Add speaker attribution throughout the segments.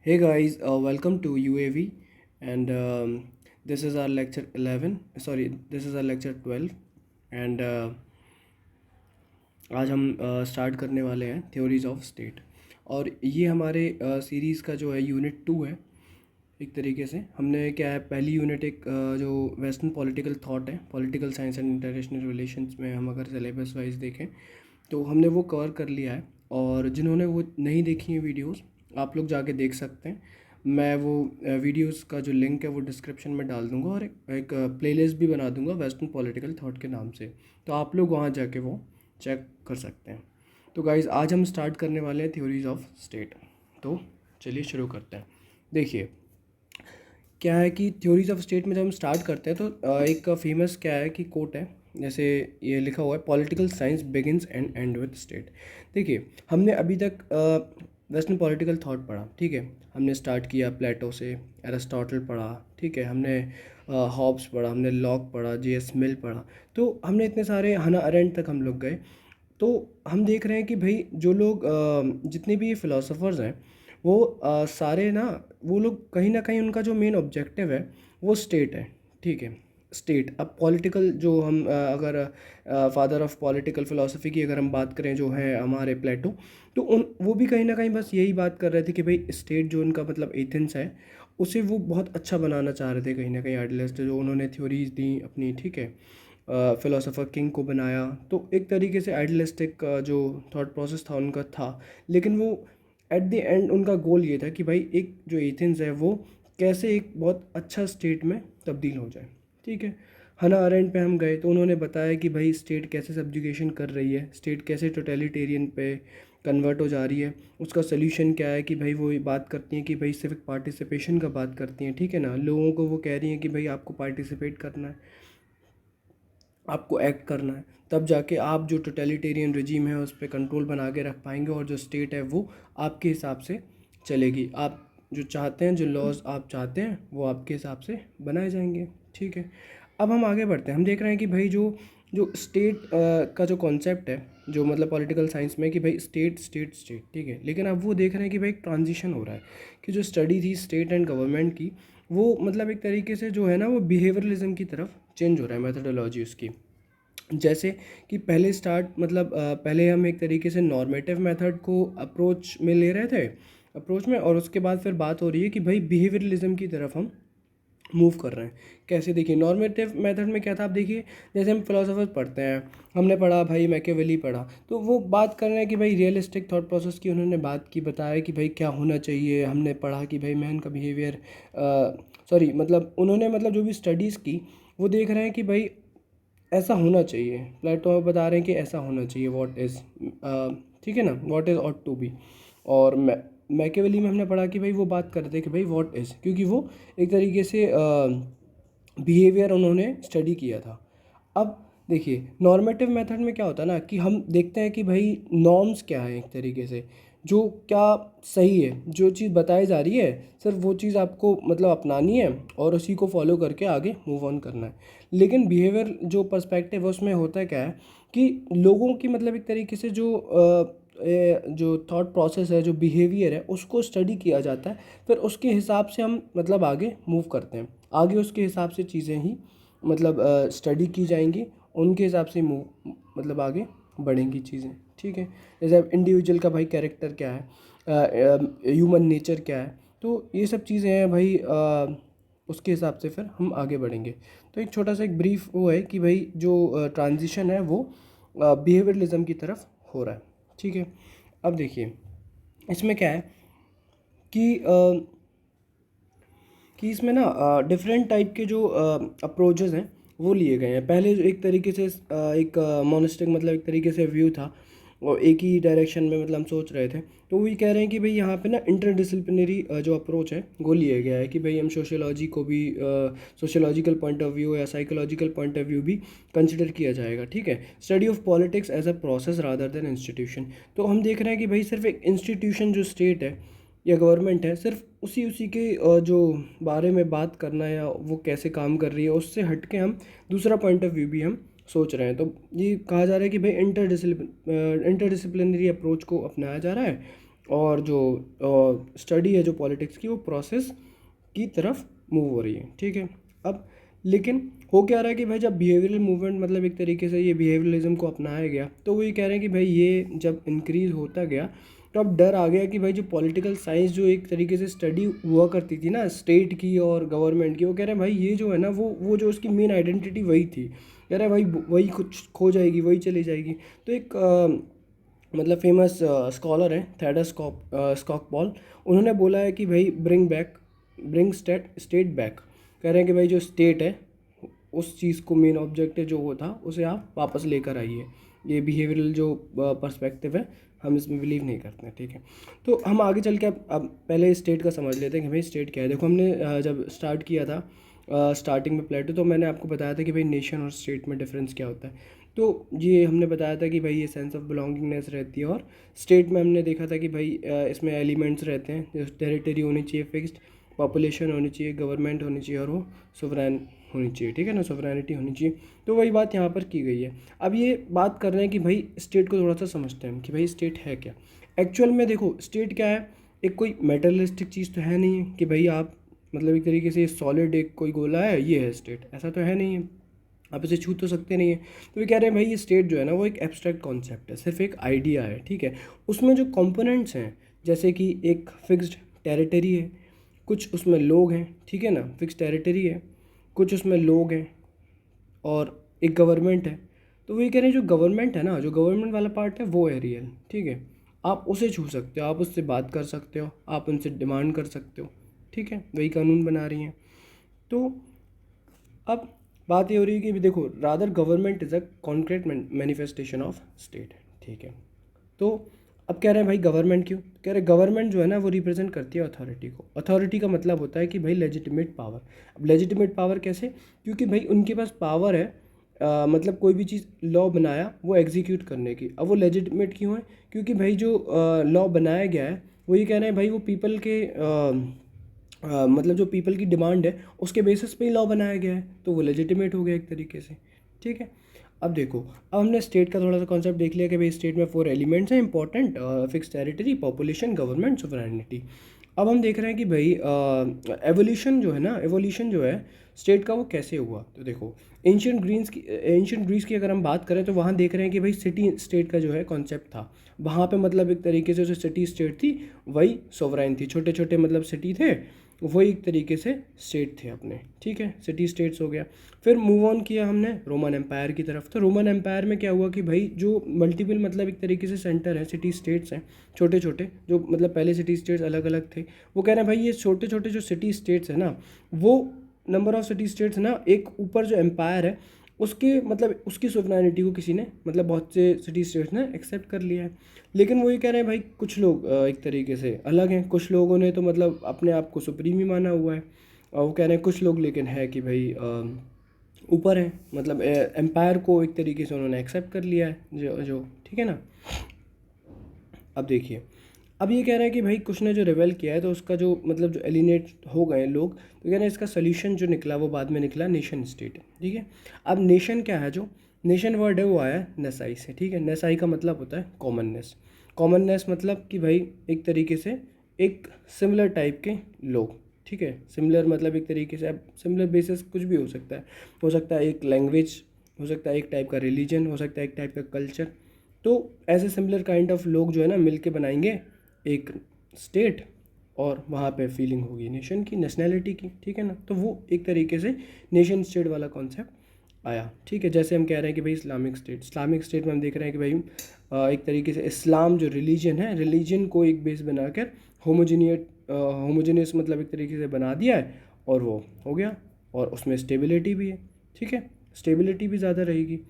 Speaker 1: Hey guys, welcome to UAV, and this is our lecture 11. Sorry, this is our lecture 12, and आज हम start करने वाले हैं theories of state. और ये हमारे सीरीज़ का जो है यूनिट 2 है। एक तरीके से हमने क्या है, पहली यूनिट एक जो वेस्टर्न पॉलिटिकल थॉट है, political science and international relations में हम अगर सिलेबस वाइज देखें तो हमने वो कवर कर लिया है। और जिन्होंने वो नहीं देखी हैं वीडियोस, आप लोग जाके देख सकते हैं। मैं वो वीडियोस का जो लिंक है वो डिस्क्रिप्शन में डाल दूंगा, और एक प्लेलिस्ट भी बना दूंगा वेस्टर्न पॉलिटिकल थॉट के नाम से, तो आप लोग वहाँ जाके वो चेक कर सकते हैं। तो गाइज़, आज हम स्टार्ट करने वाले हैं थ्योरीज ऑफ स्टेट। तो चलिए शुरू करते हैं। देखिए क्या है कि थ्योरीज ऑफ स्टेट में जब हम स्टार्ट करते हैं तो एक फेमस क्या है कि कोट है, जैसे ये लिखा हुआ है, political science begins and and with state. देखिए, हमने अभी तक वेस्टर्न पॉलिटिकल थॉट पढ़ा, ठीक है। हमने स्टार्ट किया प्लेटो से, एरिस्टोटल पढ़ा, ठीक है। हमने हॉब्स पढ़ा, हमने लॉक पढ़ा, जे.एस. मिल पढ़ा। तो हमने इतने सारे, हना अरेंट तक हम लोग गए। तो हम देख रहे हैं कि भाई जो लोग जितने भी फिलोसोफर्स हैं वो सारे ना, वो लोग कहीं ना कहीं उनका जो मेन ऑब्जेक्टिव है वो स्टेट है, ठीक है। स्टेट, अब पॉलिटिकल जो हम अगर फादर ऑफ पॉलिटिकल फिलोसफी की अगर हम बात करें जो है हमारे प्लेटो, तो उन वो भी कहीं ना कहीं बस यही बात कर रहे थे कि भाई स्टेट जो उनका मतलब एथेंस है उसे वो बहुत अच्छा बनाना चाह रहे थे। कहीं ना कहीं आइडियलिस्ट जो उन्होंने थ्योरीज दी अपनी, ठीक है, फ़िलोसोफर किंग को बनाया, तो एक तरीके से आइडियलिस्टिक जो थॉट प्रोसेस था उनका था। लेकिन वो एट द एंड उनका गोल ये था कि भाई एक जो एथेंस है वो कैसे एक बहुत अच्छा स्टेट में तब्दील हो जाए, ठीक है। हना अरेंट पे हम गए तो उन्होंने बताया कि भाई स्टेट कैसे सब्जुगेशन कर रही है, स्टेट कैसे टोटलिटेरियन पे कन्वर्ट हो जा रही है। उसका सोल्यूशन क्या है कि भाई वो ये बात करती हैं कि भाई सिविक पार्टिसिपेशन का बात करती हैं, ठीक है ना। लोगों को वो कह रही हैं कि भाई आपको पार्टिसिपेट करना है, आपको एक्ट करना है, तब जाके आप जो टोटलिटेरियन रिजीम है उस पर कंट्रोल बना के रख पाएंगे, और जो स्टेट है वो आपके हिसाब से चलेगी। आप जो चाहते हैं, जो लॉज आप चाहते हैं वो आपके हिसाब से बनाए जाएंगे, ठीक है। अब हम आगे बढ़ते हैं। हम देख रहे हैं कि भाई जो जो स्टेट का जो कॉन्सेप्ट है, जो मतलब पॉलिटिकल साइंस में, कि भाई स्टेट स्टेट स्टेट, ठीक है। लेकिन अब वो देख रहे हैं कि भाई एक ट्रांजिशन हो रहा है, कि जो स्टडी थी स्टेट एंड गवर्नमेंट की, वो मतलब एक तरीके से जो है ना वो बिहेवियरलिज्म की तरफ चेंज हो रहा है, मेथडोलॉजी उसकी। जैसे कि पहले मतलब पहले हम एक तरीके से नॉर्मेटिव मेथड को अप्रोच में ले रहे थे, अप्रोच में, और उसके बाद फिर बात हो रही है कि भाई बिहेवियरलिज्म की तरफ हम मूव कर रहे हैं। कैसे? देखिए, नॉर्मेटिव मेथड में क्या था, आप देखिए, जैसे हम फिलोसोफर्स पढ़ते हैं, हमने पढ़ा भाई मैकियावेली पढ़ा, तो वो बात कर रहे हैं कि भाई रियलिस्टिक थॉट प्रोसेस की उन्होंने बात की, बताया कि भाई क्या होना चाहिए। हमने पढ़ा कि भाई मैन का बिहेवियर, सॉरी मतलब उन्होंने मतलब जो भी स्टडीज़ की वो देख रहे हैं कि भाई ऐसा होना चाहिए। प्लेटो बता रहे हैं कि ऐसा होना चाहिए, व्हाट इज़, ठीक है ना, what is ought to be. और मैकियावेली में हमने पढ़ा कि भाई वो बात करते हैं कि भाई व्हाट इज़, क्योंकि वो एक तरीके से बिहेवियर उन्होंने स्टडी किया था। अब देखिए, नॉर्मेटिव मेथड में क्या होता है ना, कि हम देखते हैं कि भाई नॉर्म्स क्या है, एक तरीके से जो क्या सही है, जो चीज़ बताई जा रही है सिर्फ वो चीज़ आपको मतलब अपनानी है और उसी को फॉलो करके आगे मूव ऑन करना है। लेकिन बिहेवियर जो पर्सपेक्टिव है उसमें होता है क्या है कि लोगों की मतलब एक तरीके से जो थॉट प्रोसेस है, जो बिहेवियर है, उसको स्टडी किया जाता है। फिर उसके हिसाब से हम मतलब आगे मूव करते हैं, आगे उसके हिसाब से चीज़ें ही मतलब स्टडी की जाएंगी, उनके हिसाब से मूव मतलब आगे बढ़ेंगी चीज़ें, ठीक है। जैसे अब इंडिविजुअल का भाई कैरेक्टर क्या है, ह्यूमन नेचर क्या है, तो ये सब चीज़ें हैं भाई, उसके हिसाब से फिर हम आगे बढ़ेंगे। तो एक छोटा सा एक ब्रीफ वो है कि भाई जो ट्रांजिशन है वो बिहेवियरलिज्म की तरफ हो रहा है, ठीक है। अब देखिए, इसमें क्या है कि इसमें ना डिफरेंट टाइप के जो अप्रोचेस हैं वो लिए गए हैं। पहले जो एक तरीके से एक मोनिस्टिक मतलब एक तरीके से व्यू था, और एक ही डायरेक्शन में मतलब हम सोच रहे थे। तो वही कह रहे हैं कि भाई यहाँ पे ना इंटरडिसिप्लिनरी जो अप्रोच है वो लिया गया है, कि भाई हम सोशियोलॉजी को भी सोशियोलॉजिकल पॉइंट ऑफ व्यू या साइकोलॉजिकल पॉइंट ऑफ व्यू भी कंसिडर किया जाएगा, ठीक है। Study of politics as a process rather than institution. तो हम देख रहे हैं कि भाई सिर्फ एक इंस्टीट्यूशन जो स्टेट है या गवर्नमेंट है, सिर्फ उसी उसी के जो बारे में बात करना है या वो कैसे काम कर रही है, उससे हट के हम दूसरा पॉइंट ऑफ व्यू भी हम सोच रहे हैं। तो ये कहा जा रहा है कि भाई इंटरडिसिप्लिनरी अप्रोच को अपनाया जा रहा है, और जो स्टडी है जो पॉलिटिक्स की, वो प्रोसेस की तरफ मूव हो रही है, ठीक है। अब लेकिन हो क्या रहा है कि भाई जब बिहेवियरल मूवमेंट मतलब एक तरीके से ये बिहेवियरलिज्म को अपनाया गया, तो वो ये कह रहे हैं कि भाई ये जब इंक्रीज़ होता गया तो अब डर आ गया कि भाई जो पॉलिटिकल साइंस जो एक तरीके से स्टडी हुआ करती थी ना स्टेट की और गवर्नमेंट की, वो कह रहे हैं भाई ये जो है ना वो जो उसकी मेन आइडेंटिटी वही थी, कह रहे हैं भाई वही कुछ खो जाएगी, वही चली जाएगी। तो एक मतलब फेमस स्कॉलर हैं थैडस स्कॉकपॉल, उन्होंने बोला है कि भाई ब्रिंग स्टेट बैक, कह रहे हैं कि भाई जो स्टेट है उस चीज़ को, मेन ऑब्जेक्टिव जो वो था उसे आप वापस लेकर आइए। ये बिहेवियरल जो पर्सपेक्टिव है हम इसमें बिलीव नहीं करते हैं, ठीक है। तो हम आगे चल के अब पहले स्टेट का समझ लेते हैं कि भाई स्टेट क्या है। देखो हमने जब स्टार्ट किया था स्टार्टिंग में प्लेटो, तो मैंने आपको बताया था कि भाई नेशन और स्टेट में डिफरेंस क्या होता है। तो ये हमने बताया था कि भाई ये सेंस ऑफ बिलोंगिंगनेस रहती है, और स्टेट में हमने देखा था कि भाई इसमें एलिमेंट्स रहते हैं, जैसे टेरिटरी होनी चाहिए फिक्स्ड, पॉपुलेशन होनी चाहिए, गवर्नमेंट होनी चाहिए, और वो सोवरेन होनी चाहिए, ठीक है ना, सोवरेनिटी होनी चाहिए। तो वही बात यहाँ पर की गई है। अब ये बात कर रहे हैं कि भाई स्टेट को थोड़ा सा समझते हैं कि भाई स्टेट है क्या एक्चुअल में। देखो स्टेट क्या है, एक कोई मेटलिस्टिक चीज़ तो है नहीं है कि भाई आप मतलब एक तरीके से सॉलिड एक कोई गोला है ये है स्टेट, ऐसा तो है नहीं है, आप इसे छू तो सकते नहीं है। तो ये कह रहे हैं भाई ये स्टेट जो है ना वो एक एब्स्ट्रैक्ट कॉन्सेप्ट है, सिर्फ एक आइडिया है, ठीक है। उसमें जो कंपोनेंट्स हैं जैसे कि एक फिक्स्ड टेरिटरी है, कुछ उसमें लोग हैं, ठीक है ना, फिक्स टेरिटरी है, कुछ उसमें लोग हैं, और एक गवर्नमेंट है। तो वो ये कह रहे हैं जो गवर्नमेंट है ना, जो गवर्नमेंट वाला पार्ट है वो है रियल, ठीक है। आप उसे छू सकते हो, आप उससे बात कर सकते हो, आप उनसे डिमांड कर सकते हो, ठीक है, वही कानून बना रही हैं। तो अब बात ये हो रही है कि भी देखो rather government is a concrete manifestation of state, ठीक है। तो अब कह रहे हैं भाई गवर्नमेंट क्यों, कह रहे हैं गवर्नमेंट जो है ना वो रिप्रेजेंट करती है अथॉरिटी को। अथॉरिटी का मतलब होता है कि भाई लेजिटिमेट पावर। अब लेजिटिमेट पावर कैसे, क्योंकि भाई उनके पास पावर है मतलब कोई भी चीज़ लॉ बनाया वो एग्जीक्यूट करने की। अब वो लेजिटिमेट क्यों है, क्योंकि भाई जो लॉ बनाया गया है वो ये कह रहे हैं भाई वो पीपल के मतलब जो पीपल की डिमांड है उसके बेसिस पे ही लॉ बनाया गया है, तो वो लेजिटिमेट हो गया एक तरीके से, ठीक है। अब देखो अब हमने स्टेट का थोड़ा सा कॉन्सेप्ट देख लिया कि भाई स्टेट में 4 एलिमेंट्स हैं important, fix territory, population, government, sovereignty. अब हम देख रहे हैं कि भाई एवोल्यूशन जो है ना, एवोल्यूशन जो है स्टेट का वो कैसे हुआ। तो देखो एंशियंट ग्रीस की अगर हम बात करें तो वहाँ देख रहे हैं कि भाई सिटी स्टेट का जो है कॉन्सेप्ट था। वहाँ पे मतलब एक तरीके से जो सिटी स्टेट थी वही सोवराइन थी, छोटे छोटे मतलब सिटी थे, वही एक तरीके से स्टेट थे अपने, ठीक है, सिटी स्टेट्स हो गया। फिर मूव ऑन किया हमने रोमन एम्पायर की तरफ। तो रोमन एम्पायर में क्या हुआ कि भाई जो मल्टीपल मतलब एक तरीके से सेंटर है, सिटी स्टेट्स हैं छोटे छोटे, जो मतलब पहले सिटी स्टेट्स अलग अलग थे, वो कह रहे हैं भाई ये छोटे छोटे जो सिटी स्टेट्स हैं ना, वो नंबर ऑफ सिटी स्टेट्स ना, एक ऊपर जो एम्पायर है उसके मतलब उसकी सोवरेनिटी को किसी ने मतलब बहुत से सिटी स्टेट्स ने एक्सेप्ट कर लिया है। लेकिन वो ये कह रहे हैं भाई कुछ लोग एक तरीके से अलग हैं, कुछ लोगों ने तो मतलब अपने आप को सुप्रीम ही माना हुआ है, और वो कह रहे हैं कुछ लोग लेकिन है कि भाई ऊपर है, मतलब एम्पायर को एक तरीके से उन्होंने एक्सेप्ट कर लिया है जो ठीक है ना। अब देखिए अब ये कह रहे हैं कि भाई कुछ ने जो रिवेल किया है तो उसका जो मतलब जो एलिनेट हो गए लोग, तो कह रहे हैं इसका सोल्यूशन जो निकला वो बाद में निकला नेशन स्टेट, ठीक है। अब नेशन क्या है, जो नेशन वर्ड है वो आया नेसाई से, ठीक है। नेसाई का मतलब होता है कॉमननेस। कॉमननेस मतलब कि भाई एक तरीके से एक सिमिलर टाइप के लोग, ठीक है। सिमिलर मतलब एक तरीके से अब सिमिलर बेसिस कुछ भी हो सकता है एक लैंग्वेज, हो सकता है एक टाइप का रिलीजन, हो सकता है एक टाइप का कल्चर। तो ऐसे सिमिलर काइंड ऑफ लोग जो है ना मिल के बनाएंगे एक स्टेट, और वहाँ पे फीलिंग होगी नेशन की, नेशनैलिटी की, ठीक है ना। तो वो एक तरीके से नेशन स्टेट वाला कॉन्सेप्ट आया, ठीक है। जैसे हम कह रहे हैं कि भाई इस्लामिक स्टेट में हम देख रहे हैं कि भाई एक तरीके से इस्लाम जो रिलीजन है, रिलीजन को एक बेस बनाकर होमोजीनियस मतलब एक तरीके से बना दिया है, और वो हो गया, और उसमें स्टेबिलिटी भी है, ठीक है, स्टेबिलिटी भी ज़्यादा रहेगी।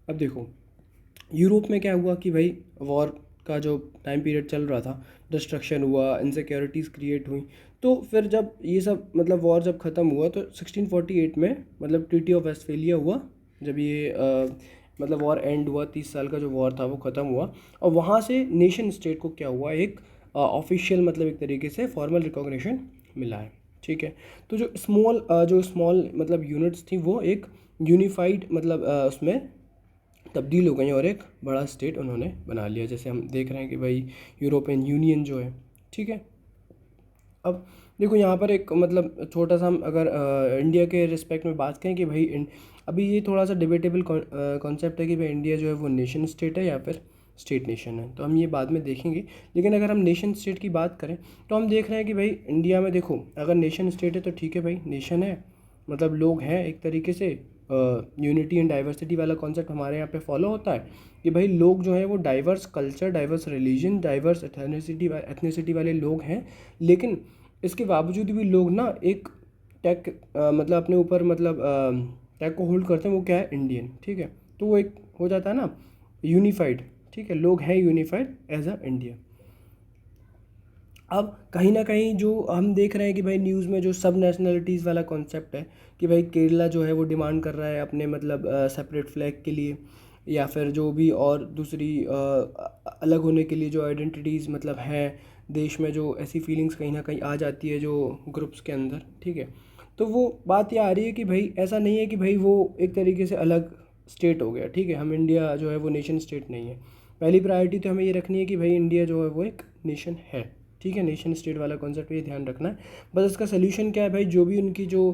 Speaker 1: अब देखो यूरोप में क्या हुआ कि भाई वॉर का जो टाइम पीरियड चल रहा था, डिस्ट्रक्शन हुआ, इनसिक्योरिटीज़ क्रिएट हुई। तो फिर जब ये सब मतलब वॉर जब ख़त्म हुआ तो 1648 में मतलब ट्रीटी ऑफ वेस्टफेलिया हुआ, जब ये मतलब वॉर एंड हुआ, 30 साल का जो वॉर था वो ख़त्म हुआ, और वहाँ से नेशन स्टेट को क्या हुआ, एक ऑफिशियल मतलब एक तरीके से फॉर्मल रिकॉग्निशन मिला है, ठीक है। तो जो स्मॉल मतलब यूनिट्स थी वो एक यूनिफाइड मतलब उसमें तब्दील हो गई और एक बड़ा स्टेट उन्होंने बना लिया। जैसे हम देख रहे हैं कि भाई यूरोपियन यूनियन जो है, ठीक है। अब देखो यहाँ पर एक मतलब छोटा सा हम अगर इंडिया के रिस्पेक्ट में बात करें कि भाई अभी ये थोड़ा सा डिबेटेबल कॉन्सेप्ट है कि भाई इंडिया जो है वो नेशन स्टेट है या फिर स्टेट नेशन है, तो हम ये बाद में देखेंगे। लेकिन अगर हम नेशन स्टेट की बात करें तो हम देख रहे हैं कि भाई इंडिया में देखो, अगर नेशन स्टेट है तो ठीक है भाई, नेशन है मतलब लोग हैं एक तरीके से, यूनिटी एंड डाइवर्सिटी वाला कॉन्सेप्ट हमारे यहाँ पे फॉलो होता है कि भाई लोग जो है वो diverse culture, diverse religion, diverse ethnicity वाले लोग हैं। लेकिन इसके बावजूद भी लोग ना एक टैग मतलब अपने ऊपर मतलब टैग को होल्ड करते हैं, वो क्या है, इंडियन, ठीक है। तो वो एक हो जाता है ना यूनिफाइड, ठीक है, लोग हैं यूनिफाइड एज अ इंडिया। अब कहीं ना कहीं जो हम देख रहे हैं कि भाई न्यूज़ में जो सब नेशनलिटीज़ वाला कॉन्सेप्ट है कि भाई केरला जो है वो डिमांड कर रहा है अपने मतलब सेपरेट फ्लैग के लिए, या फिर जो भी और दूसरी अलग होने के लिए जो आइडेंटिटीज़ मतलब हैं देश में, जो ऐसी फीलिंग्स कहीं ना कहीं आ जाती है जो ग्रुप्स के अंदर, ठीक है। तो वो बात ये आ रही है कि भाई ऐसा नहीं है कि भाई वो एक तरीके से अलग स्टेट हो गया, ठीक है। हम इंडिया जो है वो नेशन स्टेट नहीं है। पहली प्रायोरिटी तो हमें ये रखनी है कि भाई इंडिया जो है वो एक नेशन है, ठीक है। नेशन स्टेट वाला कॉन्सेप्ट ये ध्यान रखना है। बस इसका सल्यूशन क्या है भाई, जो भी उनकी जो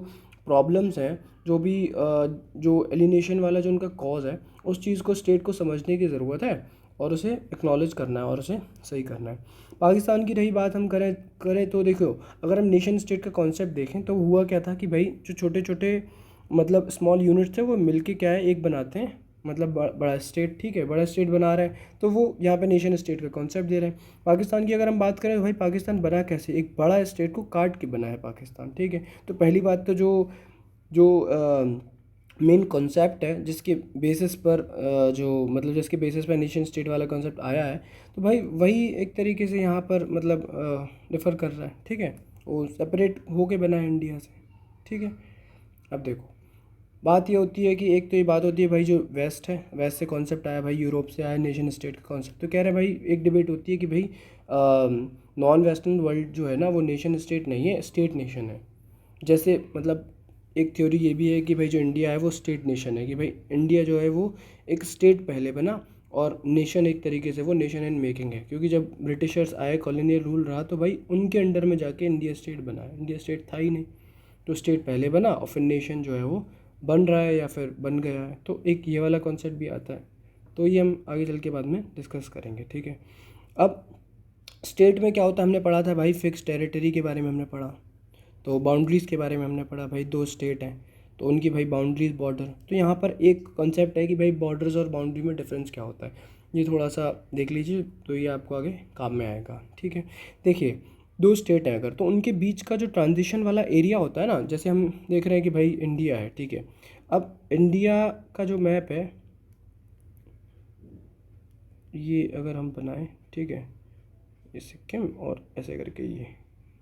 Speaker 1: प्रॉब्लम्स हैं, जो भी जो एलिनेशन वाला जो उनका कॉज है, उस चीज़ को स्टेट को समझने की ज़रूरत है और उसे एक्नॉलेज करना है और उसे सही करना है। पाकिस्तान की रही बात, हम करें करें तो देखो, अगर हम नेशन स्टेट का कॉन्सेप्ट देखें तो हुआ क्या था कि भाई जो छोटे छोटे मतलब स्मॉल यूनिट्स थे वो मिलके क्या है एक बनाते हैं, मतलब बड़ा स्टेट, ठीक है, बड़ा स्टेट बना रहे हैं। तो वो यहाँ पे नेशन स्टेट का कॉन्सेप्ट दे रहे हैं। पाकिस्तान की अगर हम बात करें तो भाई पाकिस्तान बना कैसे, एक बड़ा स्टेट को काट के बना है पाकिस्तान, ठीक है। तो पहली बात तो जो जो मेन कॉन्सेप्ट है जिसके बेसिस पर जो मतलब जिसके बेसिस पर नेशन स्टेट वाला कॉन्सेप्ट आया है, तो भाई वही एक तरीके से यहाँ पर मतलब डिफ़र कर रहा है, ठीक है। वो सेपरेट होके बना है इंडिया से, ठीक है। अब देखो बात ये होती है कि एक तो ये बात होती है भाई जो वेस्ट है, वेस्ट से कॉन्सेप्ट आया भाई, यूरोप से आया नेशन स्टेट का कॉन्सेप्ट। तो कह रहे हैं भाई, एक डिबेट होती है कि भाई नॉन वेस्टर्न वर्ल्ड जो है ना वो नेशन स्टेट नहीं है, स्टेट नेशन है। जैसे मतलब एक थ्योरी ये भी है कि भाई जो इंडिया है वो स्टेट नेशन है, कि भाई इंडिया जो है वो एक स्टेट पहले बना और नेशन एक तरीके से वो नेशन इन मेकिंग है, क्योंकि जब ब्रिटिशर्स आए, कॉलोनियल रूल रहा, तो भाई उनके अंडर में जाके इंडिया स्टेट बना है। इंडिया स्टेट था ही नहीं, तो स्टेट पहले बना और फिर नेशन जो है वो बन रहा है या फिर बन गया है। तो एक ये वाला कॉन्सेप्ट भी आता है, तो ये हम आगे चल के बाद में डिस्कस करेंगे, ठीक है। अब स्टेट में क्या होता है, हमने पढ़ा था भाई फिक्स टेरिटरी के बारे में हमने पढ़ा, तो बाउंड्रीज़ के बारे में हमने पढ़ा भाई, दो स्टेट हैं तो उनकी भाई बाउंड्रीज, बॉर्डर। तो यहाँ पर एक कॉन्सेप्ट है कि भाई बॉर्डर्स और बाउंड्री में डिफरेंस क्या होता है, ये थोड़ा सा देख लीजिए तो ये आपको आगे काम में आएगा, ठीक है। देखिए दो स्टेट हैं अगर, तो उनके बीच का जो ट्रांजिशन वाला एरिया होता है ना, जैसे हम देख रहे हैं कि भाई इंडिया है, ठीक है। अब इंडिया का जो मैप है ये अगर हम बनाएं, ठीक है, ये सिक्किम और ऐसे करके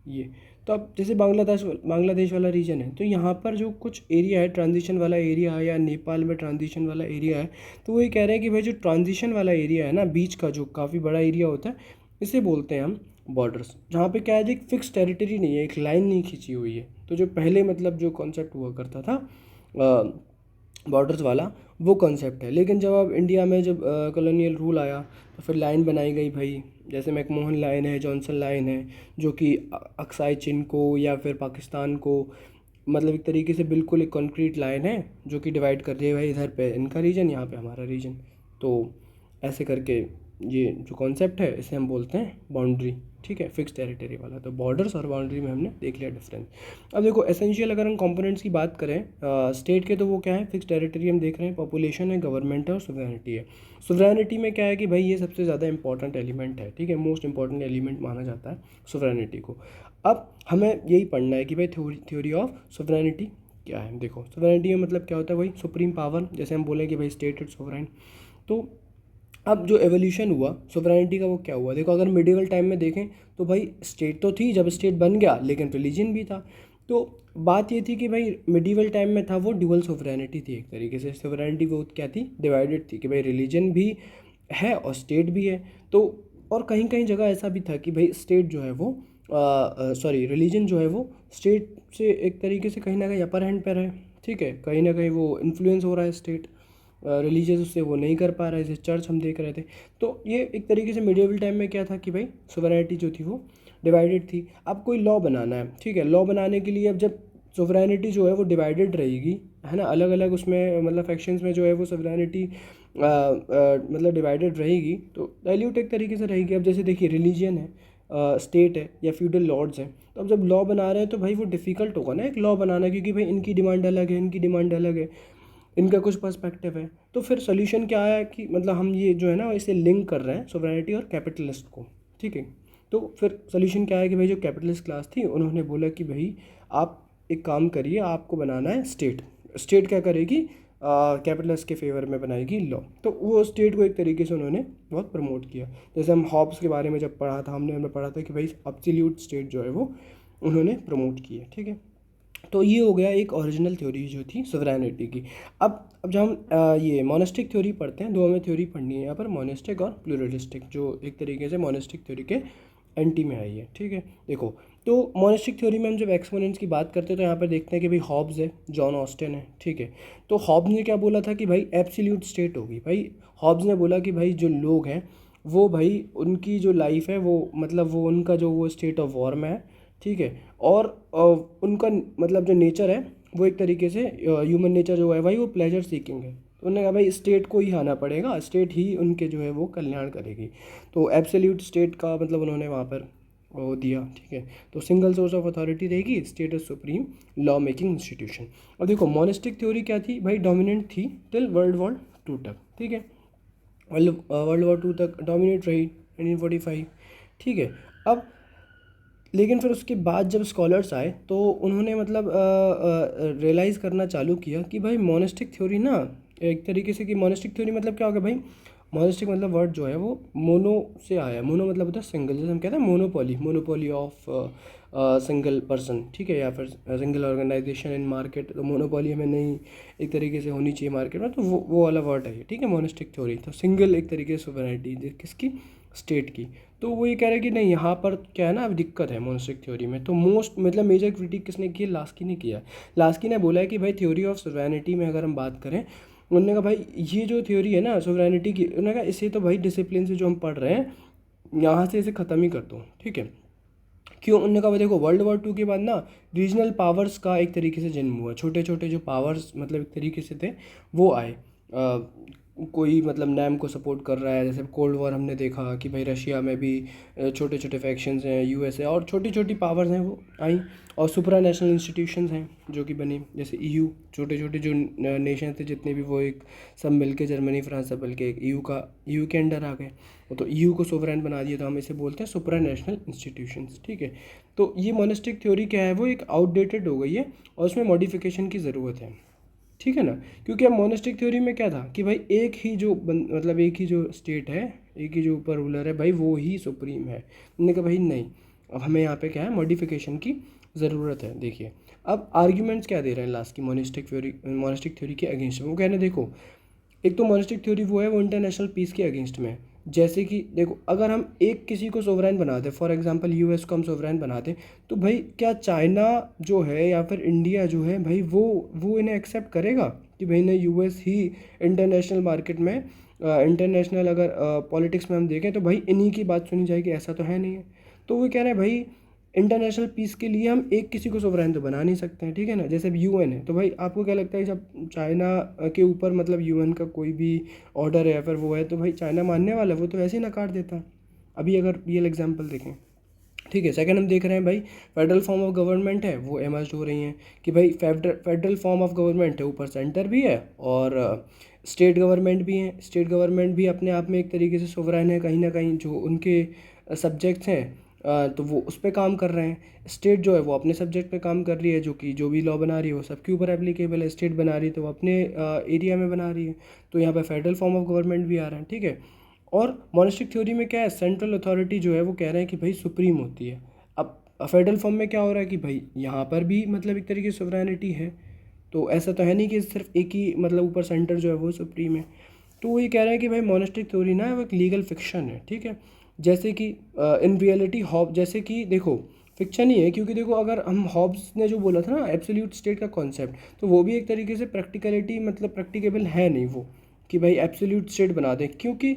Speaker 1: ये तो अब जैसे बांग्लादेश वाला रीजन है, तो यहाँ पर जो कुछ एरिया है ट्रांजिशन वाला एरिया है, या नेपाल में ट्रांजिशन वाला एरिया है, तो वो ये कह रहे हैं कि भाई जो ट्रांजिशन वाला एरिया है ना, बीच का जो काफ़ी बड़ा एरिया होता है, इसे बोलते हैं हम बॉर्डर्स। जहाँ पे क्या है, एक फिक्स टेरिटरी नहीं है, एक लाइन नहीं खींची हुई है। तो जो पहले मतलब जो कॉन्सेप्ट हुआ करता था बॉर्डर्स वाला, वो कॉन्सेप्ट है। लेकिन जब अब इंडिया में जब कॉलोनियल रूल आया तो फिर लाइन बनाई गई भाई, जैसे मैकमोहन लाइन है, जॉनसन लाइन है, जो कि अक्साई चिन को या फिर पाकिस्तान को मतलब एक तरीके से बिल्कुल एक कॉन्क्रीट लाइन है जो कि डिवाइड कर रही है भाई, इधर पे इनका रीजन, यहाँ पे हमारा रीजन। तो ऐसे करके ये जो कॉन्सेप्ट है इसे हम बोलते हैं बाउंड्री, ठीक है, फिक्स टेरिटरी वाला। तो बॉर्डर्स और बाउंड्री में हमने देख लिया डिफरेंस। अब देखो एसेंशियल अगर हम कंपोनेंट्स की बात करें स्टेट के, तो वो क्या है, फिक्स टेरिटरी हम देख रहे हैं, पॉपुलेशन है, गवर्नमेंट है और सोवरेनिटी है। सोवरेनिटी में क्या है कि भाई ये सबसे ज़्यादा इंपॉर्टेंट एलिमेंट है, ठीक है, मोस्ट इंपॉर्टेंट एलिमेंट माना जाता है सोवरेनिटी को। अब हमें यही पढ़ना है कि भाई थ्योरी ऑफ सोवरेनिटी क्या है। देखो सोवरेनिटी में मतलब क्या होता है भाई, सुप्रीम पावर, जैसे हम बोलें कि भाई स्टेट इज सोवरेन। तो अब जो एवोल्यूशन हुआ सोवरेनिटी का वो क्या हुआ, देखो अगर मिडिवल टाइम में देखें तो भाई स्टेट तो थी, जब स्टेट बन गया लेकिन रिलीजन भी था। तो बात ये थी कि भाई मिडिवल टाइम में था वो ड्यूअल सोवरेनिटी थी, एक तरीके से सोवरेनिटी वो क्या थी, डिवाइडेड थी, कि भाई रिलीजन भी है और स्टेट भी है। तो और कहीं कहीं जगह ऐसा भी था कि भाई स्टेट जो है वो सॉरी रिलीजन जो है वो स्टेट से एक तरीके से कहीं ना कहीं अपर हैंड पर है, ठीक है, कहीं ना कहीं वो इन्फ्लुएंस हो रहा है स्टेट रिलीजियस उससे वो नहीं कर पा रहा है, जैसे चर्च हम देख रहे थे। तो ये एक तरीके से मिडिवल टाइम में क्या था कि भाई सोवरेनिटी जो थी वो डिवाइडेड थी। अब कोई लॉ बनाना है, ठीक है, लॉ बनाने के लिए अब जब सोवरेनिटी जो है वो डिवाइडेड रहेगी, है ना, अलग अलग उसमें मतलब फैक्शंस में जो है वो सोवरेनिटी मतलब डिवाइडेड रहेगी, तो डाइल्यूट एक तरीके से रहेगी। अब जैसे देखिए रिलीजन है, स्टेट है या फ्यूडल लॉर्ड्स हैं, तो अब जब लॉ बना रहे हैं तो भाई वो डिफ़िकल्ट होगा ना एक लॉ बनाना, क्योंकि भाई इनकी डिमांड अलग है, इनकी डिमांड अलग है, इनका कुछ पर्सपेक्टिव है। तो फिर सोल्यूशन क्या आया कि मतलब हम ये जो है ना इसे लिंक कर रहे हैं सोवरेनिटी और कैपिटलिस्ट को, ठीक है। तो फिर सोल्यूशन क्या है कि भाई जो कैपिटलिस्ट क्लास थी उन्होंने बोला कि भाई आप एक काम करिए, आपको बनाना है स्टेट। स्टेट क्या करेगी, कैपिटलिस्ट के फेवर में बनाएगी लॉ। तो वो स्टेट को एक तरीके से उन्होंने बहुत प्रमोट किया। जैसे हम हॉब्स के बारे में जब पढ़ा था, हमने पढ़ा था कि भाई एब्सोल्यूट स्टेट जो है वो उन्होंने प्रमोट की है, ठीक है। तो ये हो गया एक ओरिजिनल थ्योरी जो थी सोवरेनिटी की। अब जब हम ये मोनेस्टिक थ्योरी पढ़ते हैं, दो हमें थ्योरी पढ़नी है यहाँ पर, मोनेस्टिक और प्लूरलिस्टिक, जो एक तरीके से मोनेस्टिक थ्योरी के एंटी में आई है, ठीक है। देखो, तो मोनेस्टिक थ्योरी में हम जब एक्सपोनेंट्स की बात करते हैं तो यहाँ पर देखते हैं कि भाई हॉब्स है, जॉन ऑस्टिन है, ठीक है। तो हॉब्स ने क्या बोला था कि भाई एब्सोल्यूट स्टेट होगी। भाई हॉब्स ने बोला कि भाई जो लोग हैं वो भाई उनकी जो लाइफ है वो मतलब वो उनका जो वो स्टेट ऑफ वॉर में है, ठीक है। और उनका मतलब जो नेचर है वो एक तरीके से ह्यूमन नेचर जो है भाई वो प्लेजर सीकिंग है। तो उन्होंने कहा भाई स्टेट को ही आना पड़ेगा, स्टेट ही उनके जो है वो कल्याण करेगी। तो एब्सोल्यूट स्टेट का मतलब उन्होंने वहाँ पर वो दिया, ठीक है। तो सिंगल सोर्स ऑफ अथॉरिटी रहेगी, state is supreme law making institution. अब देखो मोनेस्टिक थ्योरी क्या थी भाई, डोमिनेंट थी टिल वर्ल्ड वॉर टू तक, ठीक है। वर्ल्ड वॉर टू तक डोमिनेट रही 1945, ठीक है। अब लेकिन फिर उसके बाद जब स्कॉलर्स आए तो उन्होंने मतलब रियलाइज़ करना चालू किया कि भाई मोनेस्टिक थ्योरी ना एक तरीके से, कि मोनेस्टिक थ्योरी मतलब क्या हो गया भाई, मोनेस्टिक मतलब वर्ड जो है वो मोनो से आया है। मोनो मतलब होता है सिंगल, जैसे हम कहते हैं monopoly, monopoly of single person, ठीक है, या फिर सिंगल ऑर्गेनाइजेशन इन मार्केट। तो मोनोपोली हमें नहीं एक तरीके से होनी चाहिए मार्केट में, तो वो वाला वर्ड है, ठीक है, मोनेस्टिक थ्योरी। तो सिंगल एक तरीके से सोवरेनिटी किसकी, स्टेट की। तो वो ये कह रहे हैं कि नहीं, यहाँ पर क्या है ना, अब दिक्कत है मोनेस्टिक थ्योरी में। तो मोस्ट मतलब मेजर क्रिटिक किसने की है, लास्की ने किया। लास्की ने बोला है कि भाई थ्योरी ऑफ सोवरेनिटी में अगर हम बात करें, उन्होंने कहा भाई ये जो थ्योरी है ना सोवरेनिटी की, उन्होंने कहा इसे तो भाई डिसिप्लिन से जो हम पढ़ रहे हैं यहाँ से इसे ख़त्म ही कर दो, ठीक है। क्यों, उन्होंने कहा भाई देखो वर्ल्ड वॉर टू के बाद ना रीजनल पावर्स का एक तरीके से जन्म हुआ, छोटे छोटे जो पावर्स मतलब एक तरीके से थे वो आए। कोई मतलब नैम को सपोर्ट कर रहा है, जैसे कोल्ड वॉर हमने देखा कि भाई रशिया में भी छोटे छोटे फैक्शंस हैं, यूएसए और छोटी छोटी पावर्स हैं वो आई। और सुपरा नेशनल इंस्टीट्यूशंस हैं जो कि बनी, जैसे ईयू, छोटे छोटे जो नेशन थे जितने भी वो एक सब मिल के, जर्मनी फ्रांस सब मिल के एक ईयू के अंडर आ गए। तो ईयू को सोवरेन बना दिया, तो हम इसे बोलते हैं सुपरा नेशनल इंस्टीट्यूशंस, ठीक है। तो ये मोनेस्टिक थ्योरी क्या है, वो एक आउटडेटेड हो गई है और उसमें मॉडिफिकेशन की ज़रूरत है, ठीक है ना। क्योंकि अब मोनेस्टिक थ्योरी में क्या था कि भाई एक ही जो मतलब एक ही जो स्टेट है, एक ही जो ऊपर रूलर है भाई वो ही सुप्रीम है। उन्होंने कहा भाई नहीं, अब हमें यहाँ पे क्या है, मॉडिफिकेशन की ज़रूरत है। देखिए अब आर्ग्यूमेंट्स क्या दे रहे हैं लास्ट की मोनेस्टिक थ्योरी के अगेंस्ट में। वो कह रहे हैं देखो, एक तो मोनेस्टिक थ्योरी वो है वो इंटरनेशनल पीस के अगेंस्ट में है। जैसे कि देखो अगर हम एक किसी को सोवरेन बना दें, फॉर एग्जांपल यूएस को हम सोवरेन बना दें, तो भाई क्या चाइना जो है या फिर इंडिया जो है भाई वो इन्हें एक्सेप्ट करेगा कि भाई नहीं, यूएस ही इंटरनेशनल मार्केट में इंटरनेशनल अगर पॉलिटिक्स में हम देखें तो भाई इन्हीं की बात सुनी जाएगी, ऐसा तो है नहीं है। तो वो कह रहे हैं भाई इंटरनेशनल पीस के लिए हम एक किसी को सोवरेन तो बना नहीं सकते हैं, ठीक है ना। जैसे अब यूएन है, तो भाई आपको क्या लगता है जब चाइना के ऊपर मतलब यूएन का कोई भी ऑर्डर है या फिर वो है, तो भाई चाइना मानने वाला है, वो तो वैसे ही नकार देता है। अभी अगर रियल एग्जांपल देखें, ठीक है। सेकंड हम देख रहे हैं भाई फेडरल फॉर्म ऑफ गवर्नमेंट है वो एमर्ज हो रही हैं कि भाई फेडरल फॉर्म ऑफ गवर्नमेंट है, ऊपर सेंटर भी है और स्टेट गवर्नमेंट भी हैं। स्टेट गवर्नमेंट भी अपने आप में एक तरीके से सोवरेन है कहीं ना कहीं, जो उनके सब्जेक्ट्स हैं तो वो उस पर काम कर रहे हैं। स्टेट जो है वो अपने सब्जेक्ट पे काम कर रही है, जो कि जो भी लॉ बना रही है वो सबके ऊपर एप्लीकेबल है। स्टेट बना रही है तो वो अपने एरिया में बना रही है, तो यहाँ पे फेडरल फॉर्म ऑफ गवर्नमेंट भी आ रहा है, ठीक है। और मोनेस्टिक थ्योरी में क्या है, सेंट्रल अथॉरिटी जो है वो कह रहे हैं कि भाई सुप्रीम होती है। अब फेडरल फॉर्म में क्या हो रहा है कि भाई यहाँ पर भी मतलब एक तरीके से सोवरेनिटी है, तो ऐसा तो है नहीं कि सिर्फ एक ही मतलब ऊपर सेंटर जो है वो सुप्रीम है। तो वो ये कह रहे हैं कि भाई मोनेस्टिक थ्योरी ना वो एक लीगल फिक्शन है, ठीक है। जैसे कि इन रियलिटी हॉब, जैसे कि देखो फिक्शन ही है, क्योंकि देखो अगर हम हॉब्स ने जो बोला था ना एब्सोल्यूट स्टेट का कॉन्सेप्ट, तो वो भी एक तरीके से प्रैक्टिकलिटी मतलब प्रैक्टिकेबल है नहीं वो, कि भाई एब्सोल्यूट स्टेट बना दें, क्योंकि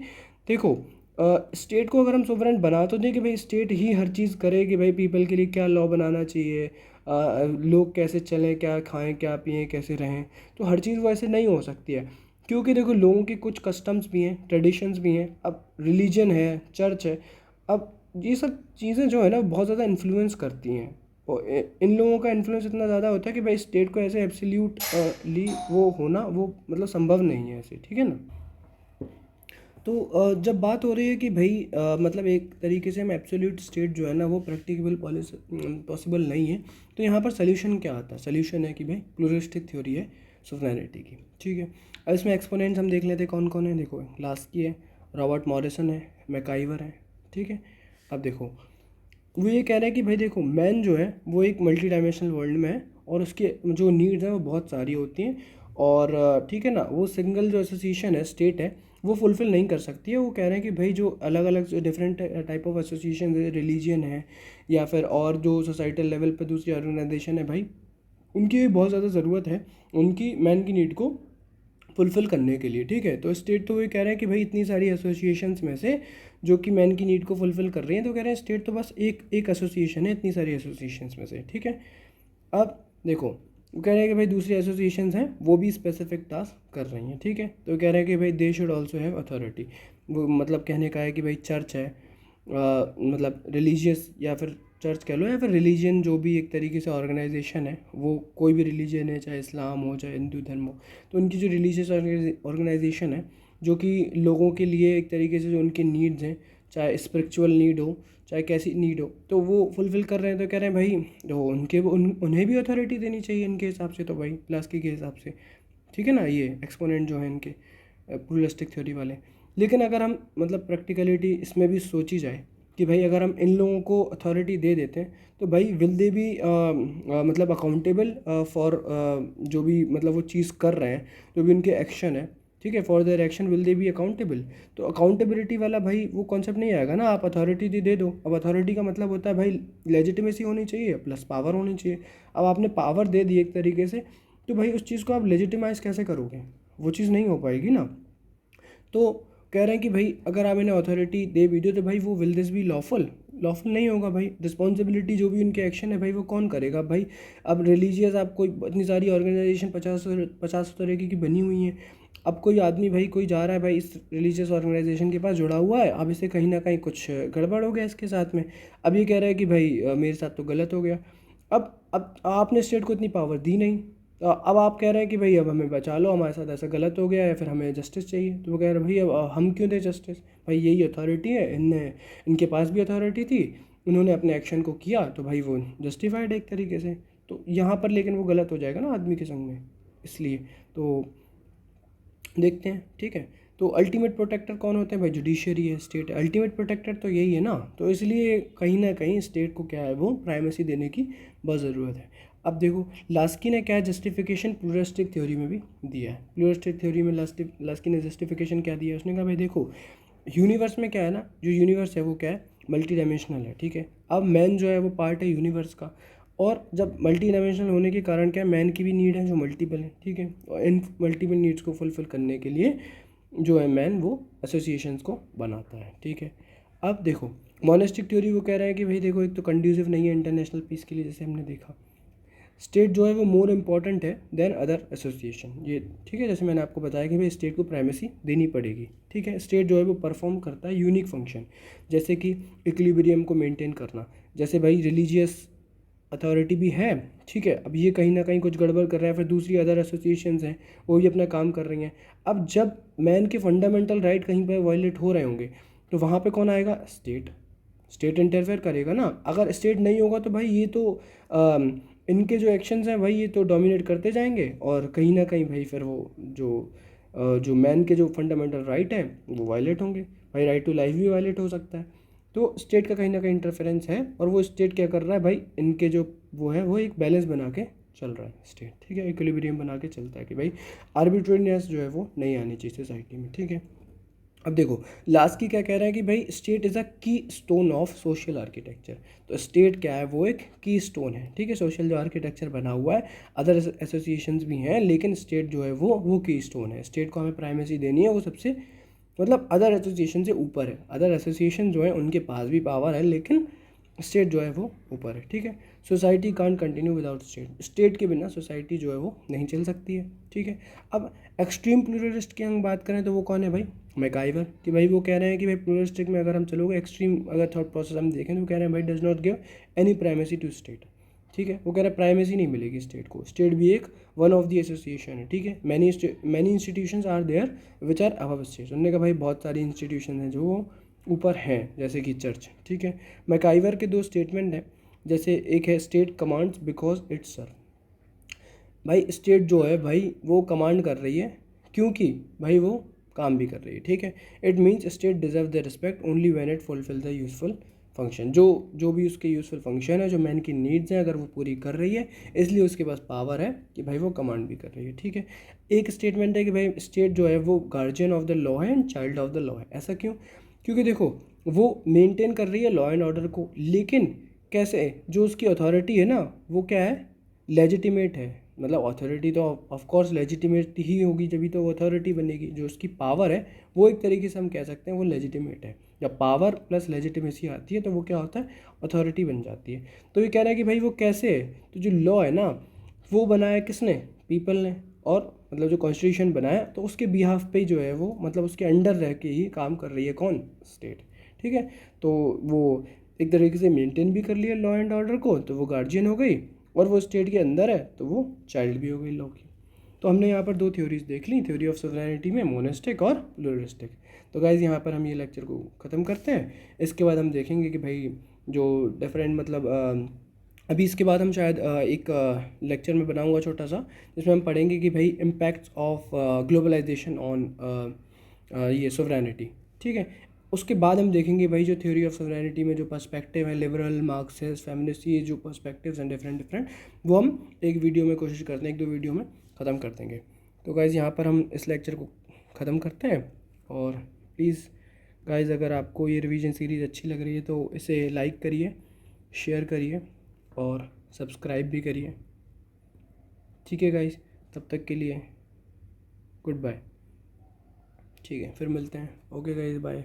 Speaker 1: देखो स्टेट को अगर हम सोवरेन बना तो दें कि भाई स्टेट ही हर चीज़ करे कि भाई पीपल के लिए क्या लॉ बनाना चाहिए, लोग कैसे चलें, क्या खाएं, क्या पिएं, कैसे रहें, तो हर चीज़ वो ऐसे नहीं हो सकती है, क्योंकि देखो लोगों के कुछ कस्टम्स भी हैं, ट्रेडिशंस भी हैं, अब रिलीजन है, चर्च है, अब ये सब चीज़ें जो है ना बहुत ज़्यादा इन्फ्लुएंस करती हैं, और इन लोगों का इन्फ्लुएंस इतना ज़्यादा होता है कि भाई स्टेट को ऐसे एब्सोल्यूटली वो होना वो मतलब संभव नहीं है ऐसे, ठीक है ना। तो जब बात हो रही है कि भाई मतलब एक तरीके से हम एब्सोल्यूट स्टेट जो है ना वो प्रैक्टिकेबल पॉसिबल नहीं है, तो यहाँ पर सोल्यूशन क्या आता है, सोल्यूशन है कि भाई प्लूरिस्टिक थ्योरी है सोवरेनिटी की, ठीक है। अब इसमें एक्सपोनेंट्स हम देख लेते हैं कौन कौन है, देखो लास्की है, रॉबर्ट मॉरिसन है, मैकाइवर है, ठीक है। अब देखो वो ये कह रहे हैं कि भाई देखो मैन जो है वो एक मल्टी डायमेंशनल वर्ल्ड में है, और उसके जो नीड्स हैं वो बहुत सारी होती हैं, और ठीक है ना, वो सिंगल जो एसोसिएशन है स्टेट है वो फुलफ़िल नहीं कर सकती है। वो कह रहे हैं कि भाई जो अलग अलग जो डिफरेंट टाइप ऑफ एसोसिएशन है, रिलीजियन है या फिर और जो सोसाइटल लेवल पे दूसरी ऑर्गेनाइजेशन है भाई, उनकी भी बहुत ज़्यादा ज़रूरत है उनकी मैन की नीड को फुलफ़िल करने के लिए, ठीक है। तो स्टेट तो ये कह रहे हैं कि भाई इतनी सारी एसोसिएशंस में से जो कि मैन की नीड को फुलफ़िल कर रही हैं, तो कह रहे हैं स्टेट तो बस एक एक एसोसिएशन है इतनी सारी एसोसिएशंस में से, ठीक है। अब देखो वो कह रहे हैं कि भाई दूसरी एसोसिएशंस हैं वो भी स्पेसिफिक टास्क कर रही हैं, ठीक है। तो कह रहे हैं कि भाई they should also have authority, वो मतलब कहने का है कि भाई चर्च है, मतलब रिलीजियस या फिर चर्च कह लो या फिर रिलीजन जो भी एक तरीके से ऑर्गेनाइजेशन है, वो कोई भी रिलीजन है, चाहे इस्लाम हो चाहे हिंदू धर्म हो, तो उनकी जो रिलीजियस ऑर्गेनाइजेशन है जो कि लोगों के लिए एक तरीके से जो उनके नीड्स हैं, चाहे स्पिरिचुअल नीड हो चाहे कैसी नीड हो, तो वो फुलफ़िल कर रहे हैं, तो कह रहे हैं भाई जो उनके उन्हें भी अथॉरिटी देनी चाहिए इनके हिसाब से, तो भाई लास्की के हिसाब से, ठीक है ना, ये एक्सपोनेंट जो है इनके प्लूरलिस्टिक थ्योरी वाले। लेकिन अगर हम मतलब प्रैक्टिकलिटी इसमें भी सोची जाए कि भाई अगर हम इन लोगों को अथॉरिटी दे देते हैं तो भाई विल दे भी मतलब अकाउंटेबल फॉर जो भी मतलब वो चीज़ कर रहे हैं, जो भी उनके एक्शन है, ठीक है, for their action will they be accountable. तो अकाउंटेबिलिटी वाला भाई वो कॉन्सेप्ट नहीं आएगा ना, आप अथॉरिटी दे दो, अब अथॉरिटी का मतलब होता है भाई लेजिटिमेसी होनी चाहिए प्लस पावर होनी चाहिए। अब आपने पावर दे दी एक तरीके से, तो भाई उस चीज़ को आप लेजिटिमाइज कैसे करोगे, वो चीज़ नहीं हो पाएगी ना। तो कह रहे हैं कि भाई अगर आप इन्हें अथॉरिटी दे भी दो तो भाई वो will this B lawful, lawful नहीं होगा भाई। रिस्पॉन्सिबिलिटी जो भी उनके एक्शन है भाई वो कौन करेगा भाई। अब रिलीजियस आप कोई इतनी सारी ऑर्गेनाइजेशन 50 तरीके की बनी हुई हैं, अब कोई आदमी भाई कोई जा रहा है भाई इस रिलीजियस ऑर्गेनाइजेशन के पास जुड़ा हुआ है, अब इसे कहीं ना कहीं कुछ गड़बड़ हो गया इसके साथ में, अब ये कह रहा है कि भाई मेरे साथ तो गलत हो गया। अब आपने स्टेट को इतनी पावर दी नहीं, अब आप कह रहे हैं कि भाई अब हमें बचा लो, हमारे साथ ऐसा गलत हो गया है, फिर हमें जस्टिस चाहिए। तो वो कह रहे हैं भाई अब हम क्यों दें जस्टिस, भाई यही अथॉरिटी है, इनके पास भी अथॉरिटी थी, इन्होंने अपने एक्शन को किया तो भाई वो जस्टिफाइड है एक तरीके से। तो यहाँ पर लेकिन वो गलत हो जाएगा ना आदमी के संग में, इसलिए तो देखते हैं, ठीक है। तो अल्टीमेट प्रोटेक्टर कौन होते हैं भाई, जुडिशरी है, स्टेट है, अल्टीमेट प्रोटेक्टर तो यही है ना, तो इसलिए कहीं ना कहीं स्टेट को क्या है वो प्राइमेसी देने की बहुत ज़रूरत है। अब देखो लास्की ने क्या जस्टिफिकेशन प्लूरलिस्टिक थ्योरी में भी दिया है, प्लूरलिस्टिक थ्योरी में लास्की ने जस्टिफिकेशन क्या दिया है, उसने कहा भाई देखो यूनिवर्स में क्या है ना, जो यूनिवर्स है वो क्या है, मल्टी डायमेंशनल है, ठीक है। अब मैन जो है वो पार्ट है यूनिवर्स का, और जब मल्टी डायमेंशनल होने के कारण क्या है, मैन की भी नीड है जो मल्टीपल है, ठीक है, और इन मल्टीपल नीड्स को फुलफ़िल करने के लिए जो है मैन वो एसोसिएशंस को बनाता है, ठीक है। अब देखो मोनेस्टिक थ्योरी वो कह रहा है कि भाई देखो एक तो कंड्यूसिव नहीं है इंटरनेशनल पीस के लिए, जैसे हमने देखा स्टेट जो है वो मोर इम्पॉर्टेंट है देन अदर एसोसिएशन, ये ठीक है, जैसे मैंने आपको बताया कि भाई स्टेट को प्राइमेसी देनी पड़ेगी, ठीक है। स्टेट जो है वो परफॉर्म करता है यूनिक फंक्शन, जैसे कि इक्विलिब्रियम को मेंटेन करना, जैसे भाई रिलीजियस अथॉरिटी भी है, ठीक है, अब ये कहीं ना कहीं कुछ गड़बड़ कर रहा है, फिर दूसरी अदर एसोसिएशंस हैं वो भी अपना काम कर रही हैं। अब जब मैन के फंडामेंटल राइट कहीं पर वायलेट हो रहे होंगे तो वहाँ पे कौन आएगा, स्टेट, स्टेट इंटरफेयर करेगा ना। अगर स्टेट नहीं होगा तो भाई ये तो इनके जो एक्शंस हैं भाई ये तो डोमिनेट करते जाएंगे, और कहीं ना कहीं भाई फिर वो जो मैन के जो फंडामेंटल राइट हैं वो वायलेट होंगे, भाई राइट टू लाइफ भी वायलेट हो सकता है। तो स्टेट का कहीं ना कहीं इंटरफेरेंस है, और वो स्टेट क्या कर रहा है भाई, इनके जो वो है वो एक बैलेंस बना के चल रहा है स्टेट, ठीक है, इक्विलिब्रियम बना के चलता है कि भाई आर्बिट्रेरीनेस जो है वो नहीं आनी चाहिए सोसाइटी में, ठीक है। अब देखो लास्ट की क्या कह रहा है कि भाई स्टेट इज़ अ की स्टोन ऑफ सोशल आर्किटेक्चर। तो स्टेट क्या है, वो एक की स्टोन है, ठीक है, सोशल जो आर्किटेक्चर बना हुआ है। अदर एसोसिएशंस भी हैं लेकिन स्टेट जो है वो की स्टोन है। स्टेट को हमें प्राइमेसी देनी है, वो सबसे मतलब अदर एसोसिएशन से ऊपर है। अदर एसोसिएशन जो है उनके पास भी पावर है लेकिन स्टेट जो है वो ऊपर है, ठीक है। Society can't continue without state, state के बिना सोसाइटी जो है वो नहीं चल सकती है, ठीक है। अब एक्सट्रीम प्लूरलिस्ट की हम बात करें तो वो कौन है भाई, मैकाइवर। कि भाई वो कह रहे हैं कि भाई प्लूरलिस्टिक में अगर हम चलोगे, एक्सट्रीम अगर थॉट प्रोसेस हम देखें तो कह रहे हैं भाई does not give any primacy to state, ठीक है। वो कह रहे हैं प्राइमेसी नहीं मिलेगी स्टेट को, स्टेट भी एक वन ऑफ द एसोसिएशन है, ठीक है। Many institutions are there which are above state. उन्होंने कहा भाई बहुत सारी इंस्टीट्यूशन हैं जो ऊपर हैं जैसे कि चर्च, ठीक है। मैकाइवर के दो स्टेटमेंट हैं, जैसे एक है स्टेट कमांड्स बिकॉज इट्स सर्व। भाई स्टेट जो है भाई वो कमांड कर रही है क्योंकि भाई वो काम भी कर रही है, ठीक है। It means state deserve the respect only when it fulfil the useful function. जो जो भी उसके यूजफुल फंक्शन है, जो मैन की नीड्स हैं, अगर वो पूरी कर रही है इसलिए उसके पास पावर है कि भाई वो कमांड भी कर रही है, ठीक है। एक स्टेटमेंट है कि भाई स्टेट जो है वो गार्जियन ऑफ द लॉ है and child of the law है। ऐसा क्यों? क्योंकि देखो वो मेंटेन कर रही है लॉ एंड ऑर्डर को, लेकिन कैसे, जो उसकी अथॉरिटी है ना वो क्या है, लेजिटिमेट है। मतलब अथॉरिटी तो ऑफ कोर्स लेजिटिमेट ही होगी, जभी तो वो अथॉरिटी बनेगी। जो उसकी पावर है वो एक तरीके से हम कह सकते हैं वो लेजिटिमेट है। जब पावर प्लस लेजिटिमेसी आती है तो वो क्या होता है, अथॉरिटी बन जाती है। तो ये कह रहा है कि भाई वो कैसे है, तो जो लॉ है ना वो बनाया किसने, पीपल ने। और मतलब जो कॉन्स्टिट्यूशन बनाया तो उसके बिहाफ पे ही जो है वो मतलब उसके अंडर रह के ही काम कर रही है कौन, स्टेट, ठीक है। तो वो एक तरीके से मेंटेन भी कर लिया लॉ एंड ऑर्डर को, तो वो गार्जियन हो गई, और वो स्टेट के अंदर है तो वो चाइल्ड भी हो गई लॉ की। तो हमने यहाँ पर दो थ्योरीज देख ली, थ्योरी ऑफ सोवरेनिटी में मोनेस्टिक और प्लूरलिस्टिक। तो गाइज़ यहाँ पर हम ये लेक्चर को ख़त्म करते हैं। इसके बाद हम देखेंगे कि भाई जो डिफरेंट मतलब अभी इसके बाद हम शायद एक लेक्चर में बनाऊंगा छोटा सा, जिसमें हम पढ़ेंगे कि भाई इम्पैक्ट्स ऑफ ग्लोबलाइजेशन ऑन ये सोवरेनिटी, ठीक है। उसके बाद हम देखेंगे भाई जो थ्योरी ऑफ सोवरेनिटी में जो पर्सपेक्टिव है, लिबरल, मार्क्सिस्ट, फेमिनिस्ट, ये जो पर्सपेक्टिव्स हैं डिफरेंट डिफरेंट, वो हम एक वीडियो में कोशिश करते हैं, एक दो वीडियो में ख़त्म कर देंगे। तो गाइज़ यहाँ पर हम इस लेक्चर को ख़त्म करते हैं। और प्लीज़ गाइज़ अगर आपको ये रिवीजन सीरीज़ अच्छी लग रही है तो इसे लाइक करिए, शेयर करिए और सब्सक्राइब भी करिए, ठीक है गाइज़। तब तक के लिए गुड बाय, ठीक है, फिर मिलते हैं। Okay guys, bye.